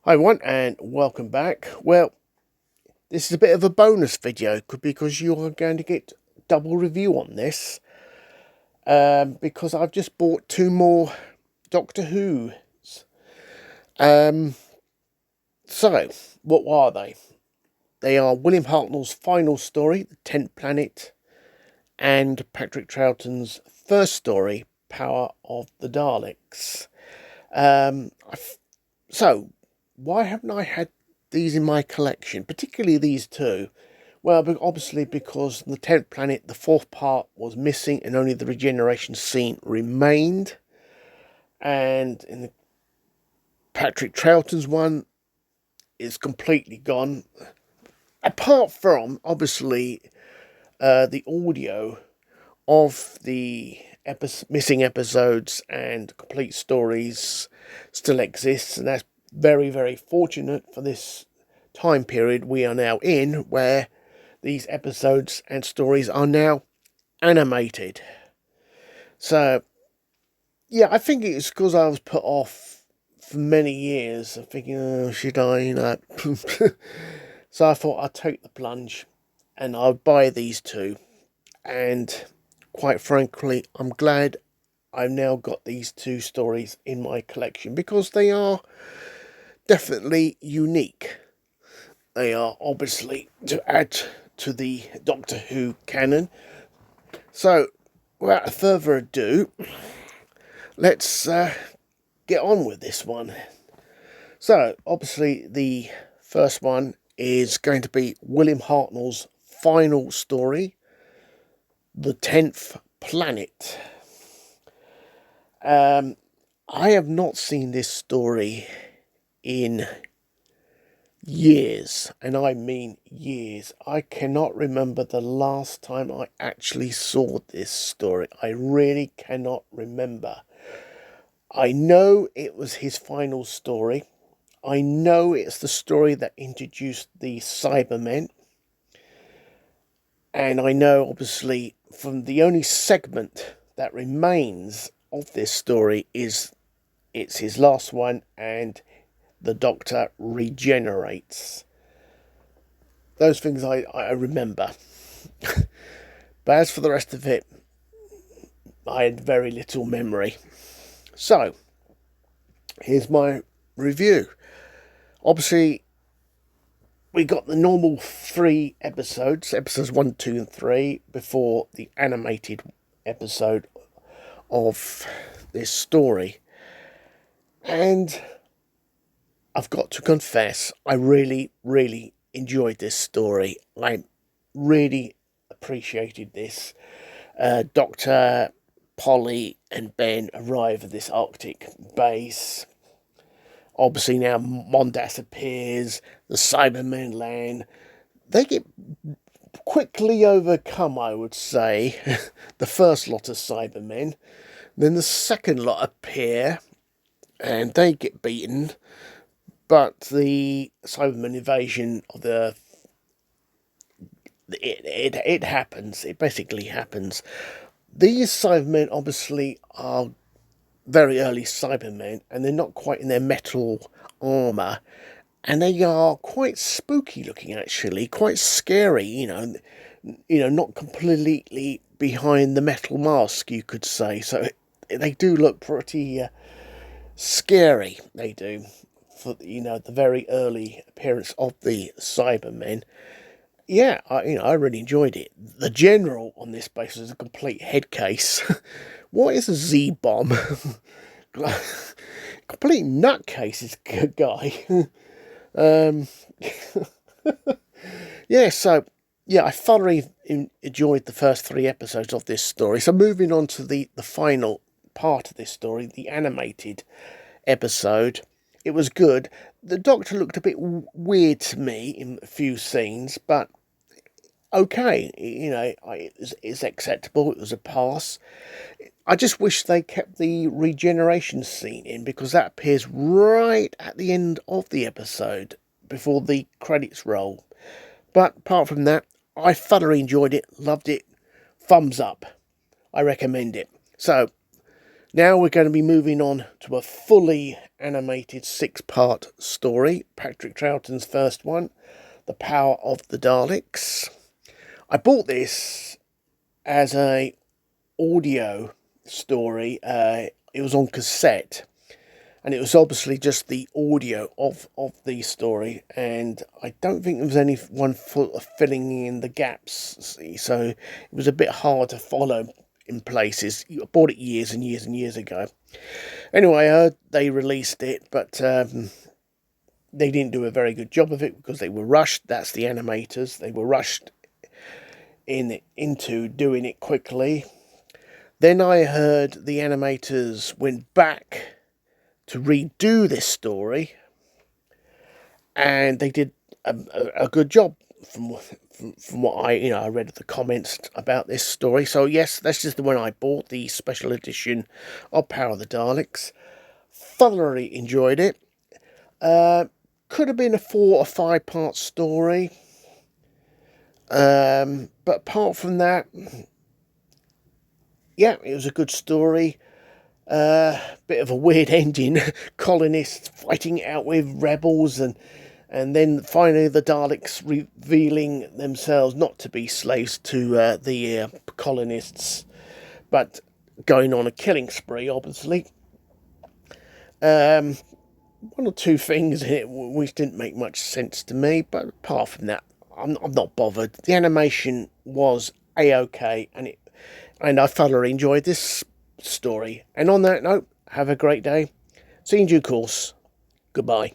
Hi everyone and welcome back. Well, this is a bit of a bonus video because you are going to get double review on this because I've just bought two more Doctor Who's. Um, so, what are they? They are William Hartnell's final story, The 10th Planet, and Patrick Troughton's first story, Power of the Daleks. Um, so, why haven't I had these in my collection, particularly these two? Well, obviously because the 10th Planet, the fourth part was missing and only the regeneration scene remained. And in the Patrick Troughton's one, it's completely gone. Apart from, obviously, the audio of the missing episodes and complete stories still exists. And that's very, very fortunate for this time period we are now in, where these episodes and stories are now animated. So, yeah, I think it's because I was put off for many years. I'm thinking, oh, should I, So I thought I'd take the plunge and I'll buy these two. And quite frankly, I'm glad I've now got these two stories in my collection because they are definitely unique. They are obviously to add to the Doctor Who canon. So, without further ado, let's get on with this one. So, obviously, the first one is going to be William Hartnell's final story, The 10th Planet. I have not seen this story in years, and I mean years. I cannot remember the last time I actually saw this story. I really cannot remember. I know it was his final story. I know it's the story that introduced the Cybermen. And I know, obviously, from the only segment that remains of this story is it's his last one and the Doctor regenerates. Those things I remember. But as for the rest of it, I had very little memory. So, here's my review. Obviously, we got the normal 3 episodes, episodes 1, 2, and 3, before the animated episode of this story. And I've got to confess, I really, really enjoyed this story. I really appreciated this. Dr. Polly and Ben arrive at this Arctic base. Obviously now Mondas appears, the Cybermen land. They get quickly overcome, I would say, the first lot of Cybermen. Then the second lot appear, and they get beaten. But the Cybermen invasion of the Earth, it happens. It basically happens. These Cybermen obviously are very early Cybermen, and they're not quite in their metal armour, and they are quite spooky looking, actually, quite scary, not completely behind the metal mask, you could say. So they do look pretty scary, they do, for, the very early appearance of the Cybermen. Yeah, I really enjoyed it. The general on this base is a complete head case. What is a Z-bomb? Complete nutcase, this guy. um, I thoroughly enjoyed the first 3 episodes of this story. So moving on to the final part of this story, the animated episode, it was good. The Doctor looked a bit weird to me in a few scenes, but okay, it's acceptable. It was a pass. I just wish they kept the regeneration scene in, because that appears right at the end of the episode before the credits roll. But apart from that, I thoroughly enjoyed it, loved it. Thumbs up. I recommend it. So, Now we're going to be moving on to a fully animated 6-part story. Patrick Troughton's first one, The Power of the Daleks. I bought this as a audio story. It was on cassette, and it was obviously just the audio of the story, and I don't think there was anyone filling in the gaps, so it was a bit hard to follow in places. I bought it years and years and years ago. Anyway, I heard they released it, but they didn't do a very good job of it because they were rushed. That's the animators. They were rushed into doing it quickly. Then I heard the animators went back to redo this story, and they did a good job from what I read the comments about this story. So yes, this is the one I bought, the special edition of Power of the Daleks. Thoroughly enjoyed it. Could have been a 4 or 5 part story, but apart from that, yeah, it was a good story. Bit of a weird ending. Colonists fighting it out with rebels, and then finally the Daleks revealing themselves not to be slaves to the colonists, but going on a killing spree, obviously. One or two things in it which didn't make much sense to me, but apart from that, I'm not bothered. The animation was a-okay, and I thoroughly enjoyed this story. And on that note, have a great day. See you in due course. Goodbye.